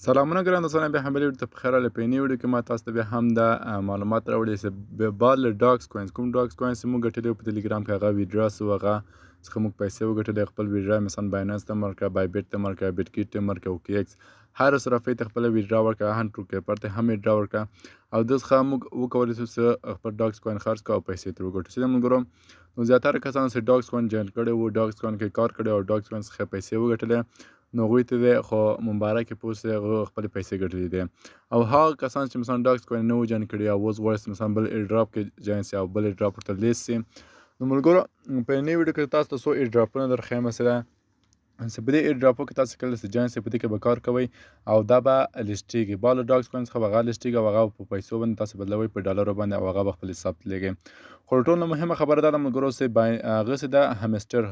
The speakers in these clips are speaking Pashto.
سلامونه ګران دوستان، بیا هم بلې ویډیو ته پخیر راغلی. په یوې ویډیو کې ما تاسو ته بیا هم دا معلومات راوړي چې بعد له ډاکس کوینز کوم ډاکس کوینز چې موږ ګټلي وو په ټلیګرام کې هغه ویډرا سو، هغه څخه موږ پیسې وګټلې. خپل ویډرا مثلا بایننس ته مه ورکړه، بای بیټ ته مه ورکړه، بیټ کیټ ته مه ورکړه، اوکې ایکس هر صرافۍ ته خپله ویډرا ورکړه، هن ټرو کیپر ته هم ویډرا ورکړه او دې څخه موږ وکولی شو چې خپل ډاکس کوین خرڅ کړو او پیسې ترې وګټو. چې ملګرو نو زیاتره کسانو چې ډاکس کوین جوین کړی وو، ډاکس کوین کې کار کړی او ډاکس کوین څخه پیسې وګټلې، نو هغوی ته دی خو مبارکې په اوس هغه خپلې پیسې ګټلې دي. او هغه کسان چې مثلا ډاکس کوین نه وو جوین کړي او اوس غواړي چې مثلا بل ایرډراپ کې جوین سي او بل ایرډراپ ورته لیست سي، نو ملګرو په نوې ویډیو کې تاسو ته څو ایرډراپونه درښیم مثلا چې په دې ایرډراپو کې تاسو کله چې جوین سئ په دې کې به کار کوئ او دا به لیسټیږي. بعضو ډاکس کوین څخه به هغه لیسټیږي او هغه په پیسو باندې تاسو بدلوئ په ډالرو باندې او هغه به خپل حساب ته لیږئ. خو ټول نه مهمه خبره دا ده ملګرو چې هغه چې ده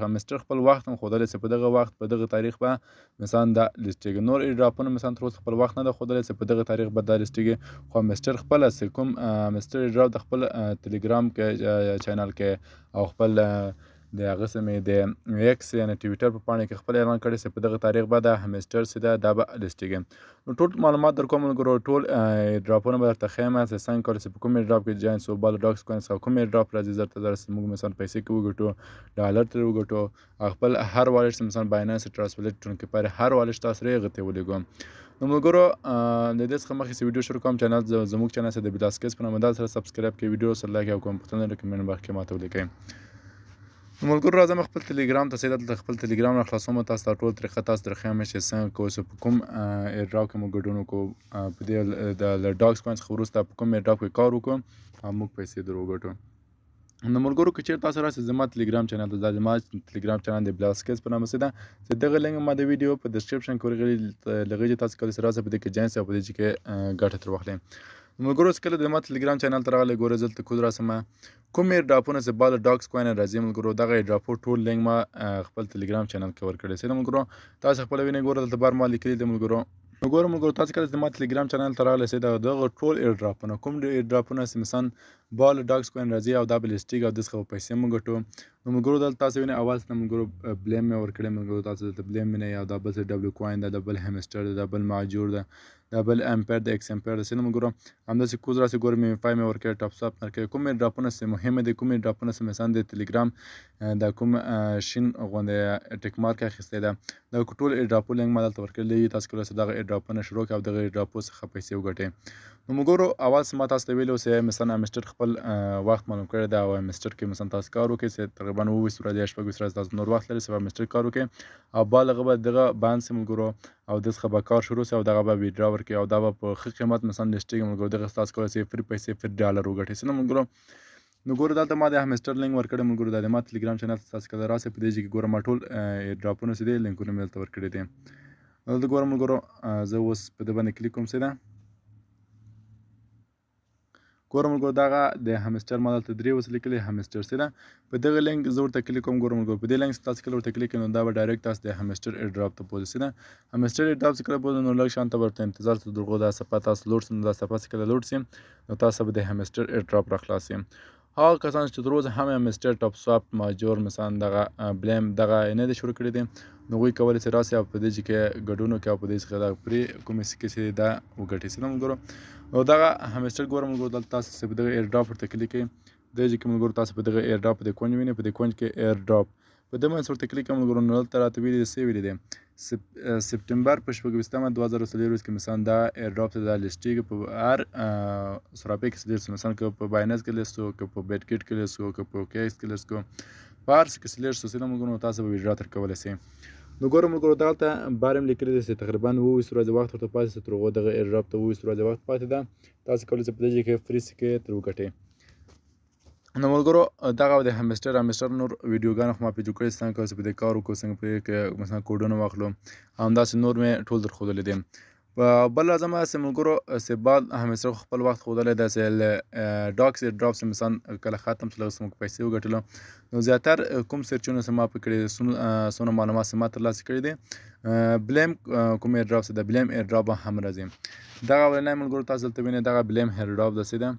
همسټر خپل وخت هم ښودلی چې په دغه وخت په دغه تاریخ به مثلا دا لیسټیږي. نور ایرډراپونه مثلا تر اوسه خپل وخت نه ده ښودلی چې په دغه تاریخ به دا لیسټیږي، خو همسټر خپله چې کوم همسټر ایرډراپ د خپل ټلیګرام کې چینل کې او خپل د هغه څه مې د ایکس یعنې ټویټر په پاڼې کې خپل اعلان کړی چې په دغه تاریخ به دا همسټر چې ده دا به لیسټیږي. نو ټول معلومات در کوم ملګرو، ټول ایرډراپونه به درته ښیم چې څنګه کولی شئ په کوم ایرډراپ کې جوین سو، بل ډاکس کوین څخه کوم ایرډراپ راځي زر ته زر چې موږ مثلا پیسې کې وګټو، ډالر ترې وګټو او خپل هر والټ چې مثلا بایننس، ټرانسفلیټ، ټرونکیپر هر والټ چې تاسو هغې ته ولېږو. نو ملګرو د دې څخه مخکې چې ویډیو شروع کوم چینل زموږ چینل چې د بلاسکیز په نامه دا سره سبسکرایب کړئ، ویډیو سره لایک او کوم پوښتنه لرئ کمنټ باکس کې ماته ولیکئ. نو ملګرو راځم خپل ټلیګرام ته چې دلته خپل ټلیګرام راخلاصوم، تاسو ته ټول طریقه تاسو درښیم چې څنګه کولی شو په کوم ایرډراپ کې موږ ګډون وکړو، په دې د ډاکس کوین څخه وروسته په کوم ایرډراپ کې کار وکړو او موږ پیسې در وګټو. نو ملګرو که چېرې تاسو راسئ زما ټلیګرام چینل ته، دا زما ټلیګرام چینل د بلاسکیز په نامه څه ده چې دغه لینک ما د ویډیو په ډسکرپشن کې ورغلی لغې تاسو کولی شئ راسئ په دې کې جوین سئ او په دې کې ګټه ترې واخلئ. ملګرو چې کله د ما ټلیګرام چینل ته راغلی ګورئ دلته کود راسم کوم ایرډراپونه چې بعد ډاکس کوین راځي ملګرو، دغه ایرډراپو ټول لینک ما خپل ټلیګرام چینل کې ورکړی دی ملګرو، تاسو خپله وینئ. ګوره دلته بار ما لیکلي دی ملګرو. نو ګوره ملګرو تاسو کله چې زما ټلیګرام چینل ته راغلی سئ دغه ټول ایرډراپونه کوم ایرډراپونه چې مثلا بال ډاکس کوین راځي او دا به لیسټیږي او دې څخه به پیسې موږ ګټو. نو ملګرو دلته تاسو وینئ اول څه ملګرو بلیم مې ورکړی ملګرو، تاسو دلته بلیم وینئ او دا بل څه ډبلیو کوین ده، دا بل همسټر ده، دا بل ماجور ده، دا بل امپیر د ایکس امپیر ده. څنګه ملګرو همداسې کوز راسې ګورئ مې فای مې ورکړی، ټاپ ساپ مې ورکړی. کوم ایرډراپونه چې مهمه دي، کوم ایرډراپونه چې مثلا د ټلیګرام دا کوم شین غوندې ټیک مارک اخیستی ده، دا ټول ایرډراپو لینک ما دلته ورکړلی دی، تاسو کولی شئ دغه ایرډراپونه شروع کړئ او دغه ایرډراپو څخه پیسې وګټئ. نو ملګرو اول څه ما تاسو ته ویلي وو چې مثلا همسټر خپل وخت معلوم کړی دی او همسټر کې مثلا تاسو کار وکړئ چې تقریبا 29 ورځې یا 26 ورځې تاسو نور وخت لرئ چې په همسټر کار وکړئ او بعد هغه به دغه بند سي ملګرو او دې څخه به کار شروع سي او دغه به ویډرا ورکړي او دا به په ښه قیمت مثلا لیسټیږي ملګرو، دغه تاسو کولی شئ فري پیسې فري ډالر وګټئ. څه نه ملګرو نو ګوره دلته ما د همسټر لینک ورکړی ملګرو، دا د ما ټلیګرام چینل ته تاسو کله راسئ په دې ځای کې ګوره ما ټول ایرډراپونه چې دي لینکونه مې دلته ورکړي دي. دلته ګوره ملګرو زه اوس په دې باندې کلیک کوم څه ده ګوره ملګرو دغه د همسټر ما دلته 3 اوس لیکلي همسټر څه ده، په دغه لینک زه ورته کلیک کوم. ګوره ملګرو په دې لینک تاسو کله ورته کلیک کړئ نو دا به ډایرکټ تاسو د همسټر ایرډراپ ته بوځي. څه ده همسټر ایرډراپ چې کله بوځي نو لږ شانته به ورته انتظار ته درغو دا صفحه تاسو لوډ سي، نو دا صفحه چې کله لوډ سي نو تاسو به د همسټر ایرډراپ راخلاص سي. هغه کسان چې تر اوسه هم همسټر ټاپ سواپ ماجور مثلا دغه بلیم دغه نه دي شروع کړي دي نو هغوی کولی شي راسي او په دې کې ګډون وکړي او په دې څخه دغه پرې کومې سکې چې دا وګټي. څه نه ملګرو او دغه همسټر ګوره ملګرو دلته تاسو چې په دغه ایرډراپ ورته کلیک کړئ، دې ځای کې ملګرو تاسو په دغه ایرډراپ په دې کونج وینئ، په دې کونج کې ایرډراپ په دې باندې ورته کلیک کوم ملګرو نو دلته راته ویلي دي څه ویلي دي سپټمبر په 26 2024 کې مثلا دا ایرډراپ ته دا لیسټیږي په هر صرافۍ کې لیست مثلا که په بایننس کې لیست وو، که په بیټ کیټ کې لیست وو، که په اوکې ایکس کې لیست وو، په هر څه کې لیست وو څه ملګرو تاسو به ویډرا تر کولی شئ. نو ګوره ملګرو دلته بار هم لیکلي دی چې تقریبا 29 ورځې وخت ورته پاتې دی، تر هغو دغه ایرډراپ ته 29 ورځې وخت پاتې ده، تاسو کولی شئ په دې ځای کې فري سکې ترې وګټئ. نو ملګرو دغه د همسټر نور ویډیوګانو خو ما پرې جوړ کړي څنګه کولی شئ په دې کار وکړو، څنګه پرې کې مثلا کوډونه واخلو او همداسې نور مې ټول درښودلی دي. بل راځم چې ملګرو چې بعد همسټر خپل وخت ښودلی دی چې له ډاکس ایرډراپ چې مثلا کله ختم شو لږ څه موږ پیسې وګټلو نو زیاتر کوم سرچونه چې ما پرې کړي دي څومره معلومات چې ما ترلاسه کړي دي بلیم کوم ایرډراپ چې د بلیم ایرډراپ هم راځي. دغه اولنی ملګرو تاسو دلته وینئ دغه بلیم ایرډراپ ده څه ده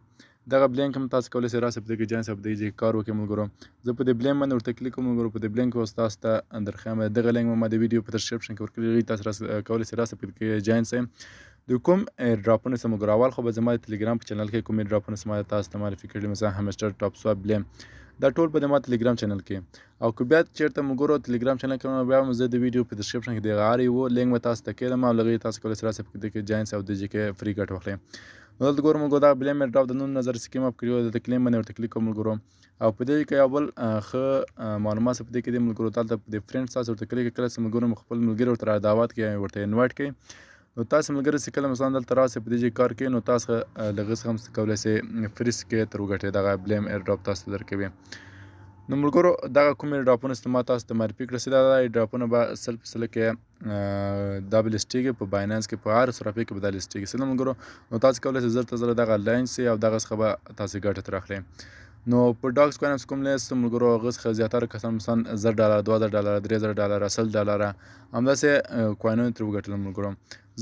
دغه بلینک هم تاسو کولی شئ راسئ په دې کې جاین سئ په دې کې کار وکړئ ملګرو. زه په دې بلینک باندې ورته کلیک کوم ملګرو. په دې بلینک اوس تاسو ته درخوایم دغه لینک ما د ویډیو په ډسکرپشن کې ورکړی تاسو کولی شئ راسئ په دې کې جاین سئ. د کوم ایرډراپونه چې ملګرو اول خو به زما د ټلګرام په چینل کې کوم ایرډراپونه چې ما تاسو ته معرفي کړي مثلا همسټر ټاپ سواب بلیم دا ټول به د ما ټلګرام چینل کې او که بیا چېرته ملګرو ټلګرام چینل کې نو بیا هم زه د ویډیو په ډسکرپشن کې دغه هر یو لینک به تاسو ته کېږدم او له هغې تاسو کولی شئ راسئ په دې کې جاین سئ او د دې کې فري ګټه واخلئ. نو دلته ګورو ملګرو دغه بلیم ایرډراپ د 19,000 سکیم اپ کړي وو دلته کلیم باندې ورته کلیک کوم ملګرو او په دې کې یو بل ښه معلومات په دې کې دی ملګرو دلته په دې فرینډز تاسو ورته کلیک کړئ چې ملګرو خپل ملګري ورته را دعوت کړئ ورته انوایټ کړئ. نو تاسو ملګري چې کله مثلا دلته راسئ په دې ځای کار کوئ نو تاسو له هغه څخه هم کولی شئ فري سکې تر وګټئ دغه بلیم ایرډراپ تاسو ته درکوي. نو ملګرو دغه کوم ایرډراپونه چې ما تاسو ته معرفي کړه چې دا ایرډراپونه به سل په سله کې دا به لیسټېږي په باینانس کې په هر صرافۍ کې به دا لیسټېږي څه نه ملګرو. نو تاسو کولی شئ زر ته زر دغه لاین سئ او دغه څخه به تاسو ګټه ترې اخلئ. نو په ډاکس کوین کوم لیست ملګرو هغه څخه زیاتره کسان مثلا $10 $2,000 $3,000 $100 همداسې کوینونه ترې وګټل ملګرو.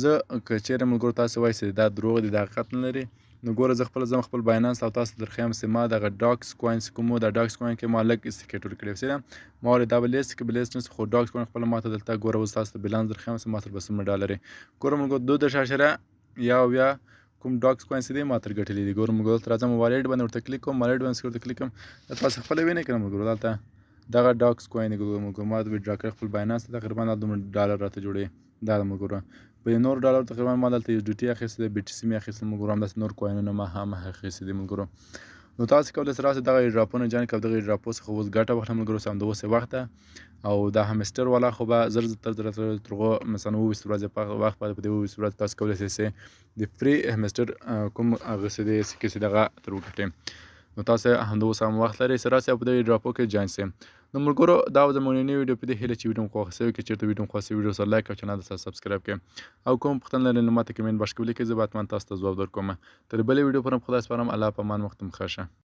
زه که چیرې ملګرو تاسو وایئ چې دا دروغ دي دا حقیقت نه لري نو ګوره زه خپل باینانس او تاسو درخوایم چې ما دغه ډاکس کوین چې کوم و د ډاکس کوین کې ما لږ استیکیټ ورکړی وسیله ما ویل دا به لیست کې به لیست نشته خو ډاکس کوین خپله ماته دلته ګوره اوس تاسو ته بیلانس درخوایم چې ما سره به څومره ډالر یې ګوره ملګرو 2.1 کوم ډاکس کوین چې دی ما ترې ګټلي دي. ګوره ملګرو دلته راځم والیډ باندې ورته کلیک کوم والیډ باندې ورته کلیک کوم تاسو خپله وینئ که نه ملګرو دلته دغه ډاکس کوین دی ملګرو ما ویډرا کړی خپل باینانس ته تقریبا دومره ډالر راته جوړوي دا ده ملګرو. په نور ډالر تقریبا ما دلته یو ډي ټي اخیستی دی بي ټي سي مې اخیستی ملګرو همداسې نور کوینونه ما هم اخیستي دي ملګرو. نو تاسو کولی شئ راسئ دغه ایرډراپونه جوین کړئ او دغه ایرډراپو څخه اوس ګټه واخلئ ملګرو چې همداوس یې وخت او دا همسټر والا خو به زر تر هغو مثلا 28 ورځې وخت پاتې په دې 28 ورځې تاسو کولی شئ د فري همسټر کوم هغه څه دی سکې چې دغه تر وګټئ. نو تاسو همداوس هم وخت لرئ چې راسئ او په دغه ایرډراپو کې جوین شئ. نو ملګرو دا به زموږ نننۍ ویډیو په دې هیله چې ویډیو مو خوښه شوې که چېرته ویډیو مو خوښه شوې ویډیو سره لایک او چینل ته سبسکرایب کړئ او کوم پوښتنه لرئ نو ماته کمنټ باکس کې ولیکئ زه به حتما تاسو ته ځواب درکوم. تر بلې ویډیو پورې خدای سپارم الله په امان وخت مو ښه شه.